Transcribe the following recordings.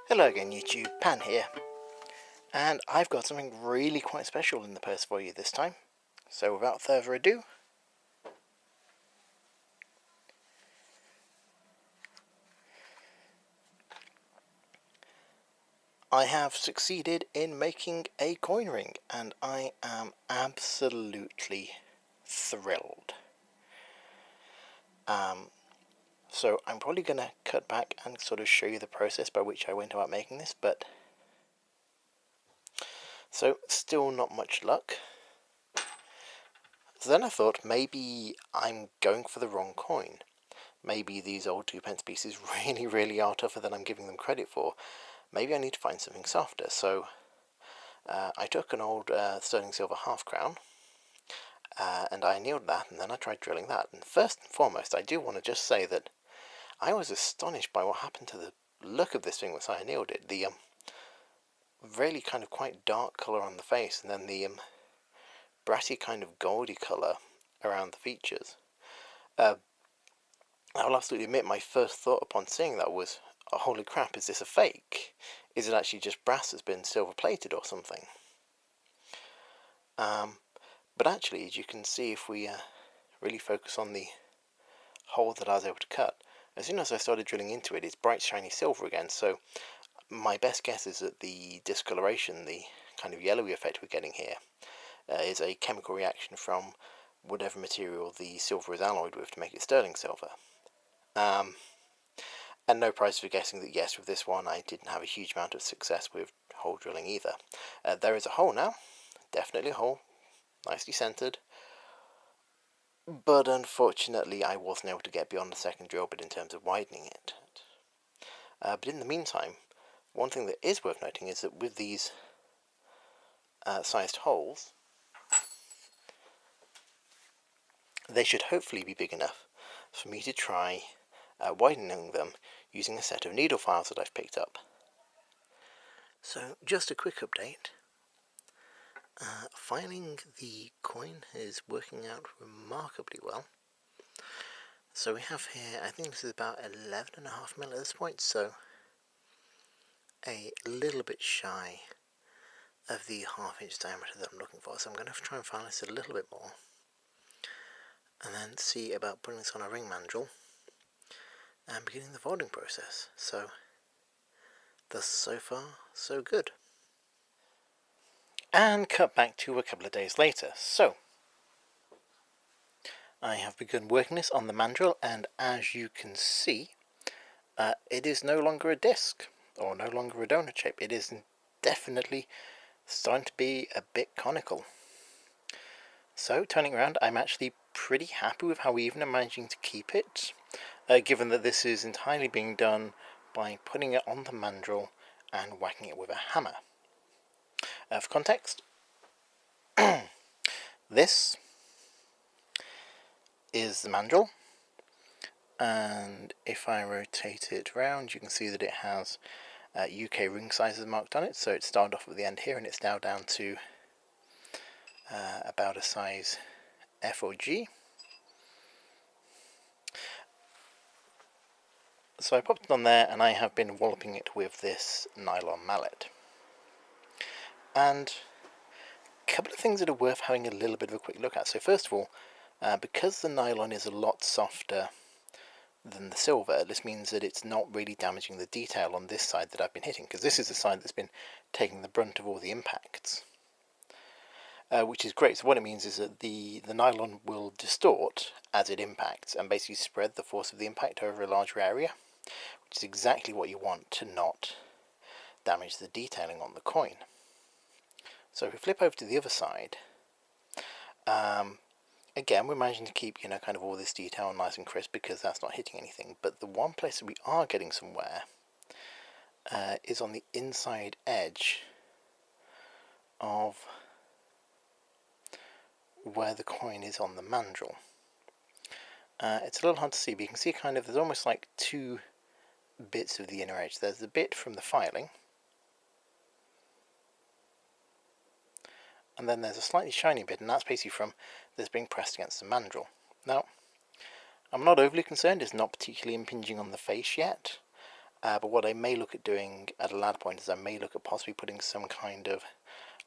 Hello again YouTube, Pan here, and I've got something really quite special in the purse for you this time. So without further ado, I have succeeded in making a coin ring, and I am absolutely thrilled. So I'm probably going to cut back and sort of show you the process by which I went about making this, but so still not much luck. So then I thought maybe I'm going for the wrong coin. Maybe these old 2p pieces really are tougher than I'm giving them credit for. Maybe I need to find something softer. So I took an old sterling silver half crown and I annealed that, and then I tried drilling that. And first and foremost, I do want to just say that I was astonished by what happened to the look of this thing once I annealed it. The really kind of quite dark colour on the face, and then the brassy kind of goldy colour around the features. I'll absolutely admit my first thought upon seeing that was, oh, holy crap, is this a fake? Is it actually just brass that's been silver plated or something? But actually, as you can see, if we really focus on the hole that I was able to cut, as soon as I started drilling into it, it's bright shiny silver again. So my best guess is that the discoloration, the kind of yellowy effect we're getting here, is a chemical reaction from whatever material the silver is alloyed with to make it sterling silver. And no prize for guessing that yes, with this one I didn't have a huge amount of success with hole drilling either. There is a hole now, definitely a hole, nicely centered, but unfortunately I wasn't able to get beyond the second drill bit in terms of widening it. But in the meantime, one thing that is worth noting is that with these sized holes, they should hopefully be big enough for me to try widening them using a set of needle files that I've picked up. So just a quick update. Filing the coin is working out remarkably well. So we have here, I think this is about 11.5 mil at this point, so a little bit shy of the 1/2 inch diameter that I'm looking for. So I'm going to try and file this a little bit more, and then see about putting this on a ring mandrel and beginning the folding process. So thus so far so good. And cut back to a couple of days later. So I have begun working this on the mandrel, and as you can see, it is no longer a disc or no longer a donut shape. It is definitely starting to be a bit conical. So turning around, I'm actually pretty happy with how even I'm managing to keep it, given that this is entirely being done by putting it on the mandrel and whacking it with a hammer. For context, this is the mandrel, and if I rotate it round, you can see that it has UK ring sizes marked on it. So it started off at the end here, and it's now down to about a size F or G. So I popped it on there, and I have been walloping it with this nylon mallet. And a couple of things that are worth having a little bit of a quick look at. So first of all, because the nylon is a lot softer than the silver, this means that it's not really damaging the detail on this side that I've been hitting, because this is the side that's been taking the brunt of all the impacts. Which is great. So what it means is that the nylon will distort as it impacts and basically spread the force of the impact over a larger area, which is exactly what you want to not damage the detailing on the coin. So if we flip over to the other side, again we're managing to keep, kind of all this detail nice and crisp because that's not hitting anything. But the one place that we are getting some wear is on the inside edge of where the coin is on the mandrel. It's a little hard to see, but you can see kind of there's almost like two bits of the inner edge. There's the bit from the filing, and then there's a slightly shiny bit, and that's basically from this being pressed against the mandrel. Now, I'm not overly concerned, it's not particularly impinging on the face yet, But what I may look at doing at a later point is I may look at possibly putting some kind of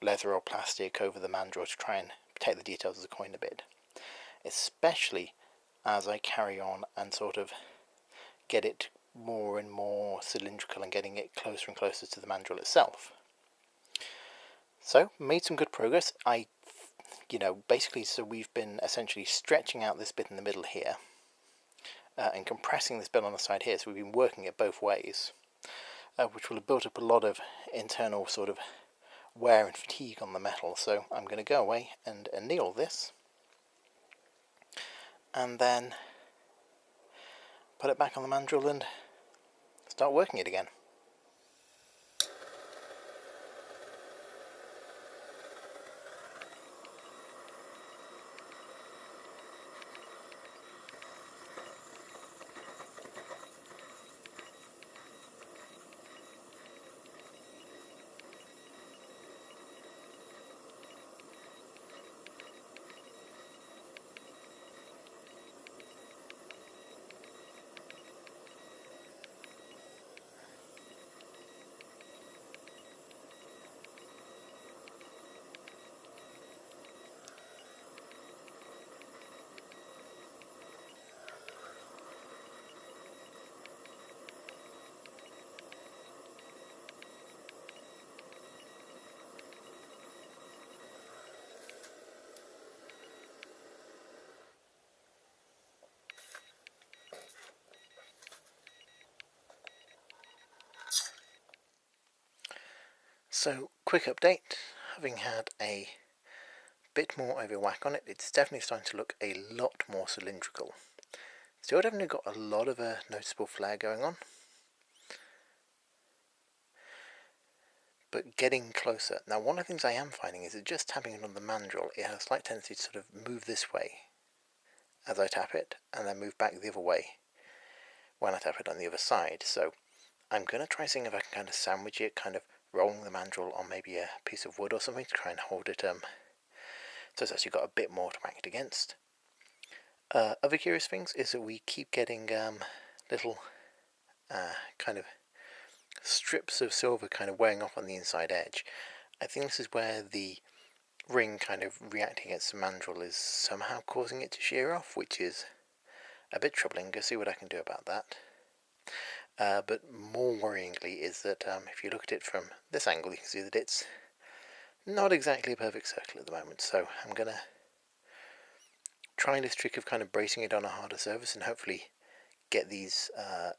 leather or plastic over the mandrel to try and protect the details of the coin a bit, especially as I carry on and sort of get it more and more cylindrical and getting it closer and closer to the mandrel itself. So, made some good progress. Basically, so we've been essentially stretching out this bit in the middle here and compressing this bit on the side here, so we've been working it both ways, which will have built up a lot of internal sort of wear and fatigue on the metal. So I'm going to go away and anneal this and then put it back on the mandrel and start working it again. So, quick update, having had a bit more over whack on it, it's definitely starting to look a lot more cylindrical. Still definitely got a lot of a noticeable flare going on, but getting closer. Now, one of the things I am finding is that just tapping it on the mandrel, it has a slight tendency to sort of move this way as I tap it, and then move back the other way when I tap it on the other side. So I'm going to try seeing if I can kind of sandwich it, kind of rolling the mandrel on maybe a piece of wood or something to try and hold it so it's actually got a bit more to whack it against. Other curious things is that we keep getting little kind of strips of silver kind of wearing off on the inside edge. I think this is where the ring kind of reacting against the mandrel is somehow causing it to shear off, which is a bit troubling. Go see what I can do about that. But more worryingly is that if you look at it from this angle, you can see that it's not exactly a perfect circle at the moment. So I'm going to try this trick of kind of bracing it on a harder surface and hopefully get these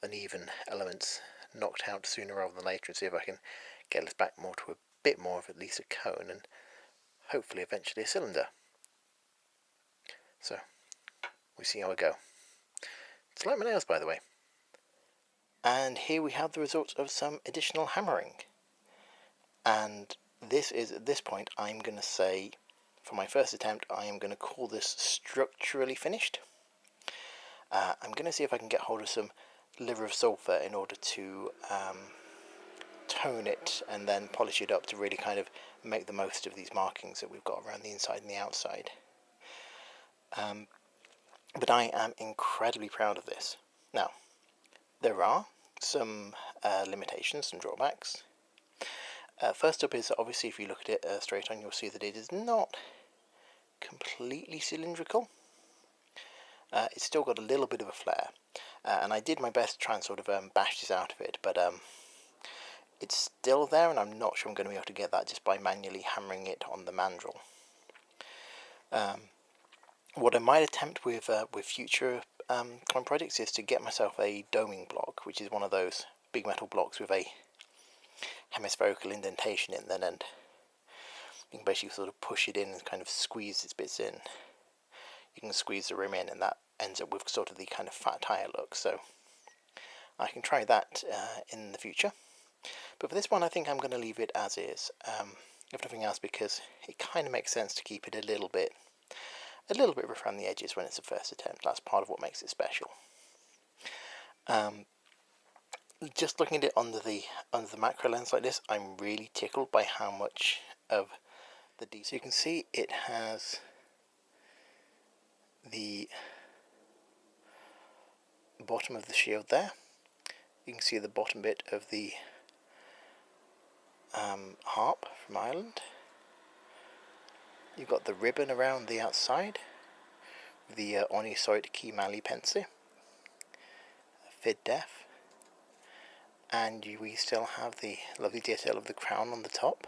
uneven elements knocked out sooner rather than later, and see if I can get this back more to a bit more of at least a cone and hopefully eventually a cylinder. So we see how I go. It's like my nails, by the way. And here we have the results of some additional hammering. And this is, at this point, I'm going to say, for my first attempt, I am going to call this structurally finished. I'm going to see if I can get hold of some liver of sulphur in order to tone it and then polish it up to really kind of make the most of these markings that we've got around the inside and the outside. But I am incredibly proud of this. Now, there are some limitations and drawbacks. First up is that obviously if you look at it straight on, you'll see that it is not completely cylindrical. It's still got a little bit of a flare, and I did my best to try and sort of bash this out of it, but it's still there, and I'm not sure I'm going to be able to get that just by manually hammering it on the mandrel. What I might attempt with future coin projects is to get myself a doming block, which is one of those big metal blocks with a hemispherical indentation in them, and you can basically sort of push it in and kind of squeeze these bits in. You can squeeze the rim in, and that ends up with sort of the kind of fat tire look. So I can try that in the future. But for this one, I think I'm going to leave it as is, if nothing else, because it kind of makes sense to keep it a little bit rough around the edges when it's a first attempt. That's part of what makes it special. Just looking at it under the macro lens like this, I'm really tickled by how much of the detail. So you can see it has the bottom of the shield there, You can see the bottom bit of the harp from Ireland. You've got the ribbon around the outside, the Onisoid Key Mali Pense, Fid Def, and we still have the lovely detail of the crown on the top,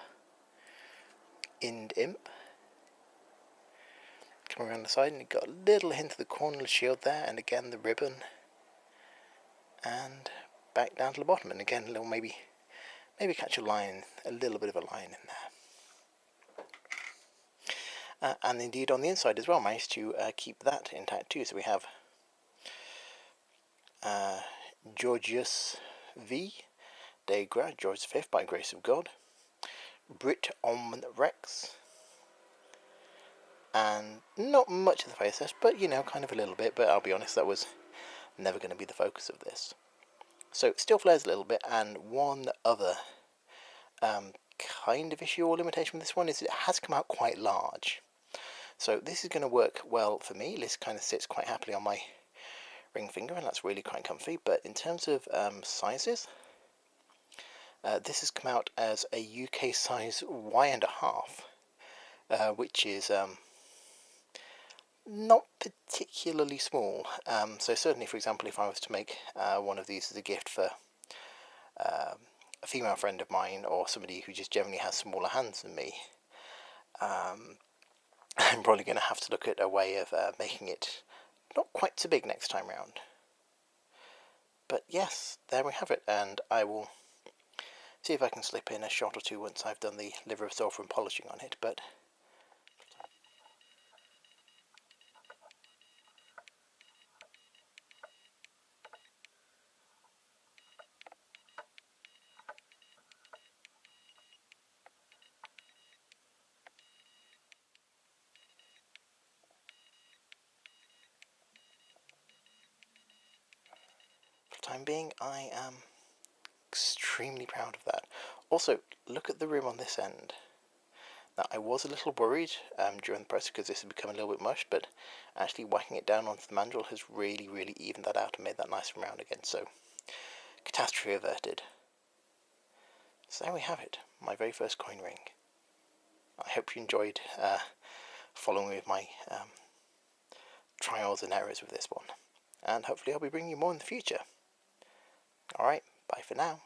Ind Imp. Come around the side and you've got a little hint of the cornered shield there, and again the ribbon, and back down to the bottom, and again a little maybe catch a line, a little bit of a line in there. And indeed on the inside as well, managed to keep that intact too. So we have Georgius V. de Gra, George V, by grace of God, Brit Om Rex, and not much of the face test, but you know, kind of a little bit, but I'll be honest, that was never going to be the focus of this. So it still flares a little bit, and one other kind of issue or limitation with this one is it has come out quite large. So this is going to work well for me. This kind of sits quite happily on my ring finger, and that's really quite comfy. But in terms of sizes, this has come out as a UK size Y.5, which is not particularly small. So certainly, for example, if I was to make one of these as a gift for a female friend of mine, or somebody who just generally has smaller hands than me, I'm probably going to have to look at a way of making it not quite so big next time round. But yes, there we have it, and I will see if I can slip in a shot or two once I've done the liver of sulphur and polishing on it. But for the time being, I am extremely proud of that. Also, look at the rim on this end. Now, I was a little worried during the process because this had become a little bit mush, but actually whacking it down onto the mandrel has really evened that out and made that nice and round again, so catastrophe averted. So there we have it, my very first coin ring. I hope you enjoyed following with my trials and errors with this one, and hopefully I'll be bringing you more in the future. Alright, bye for now.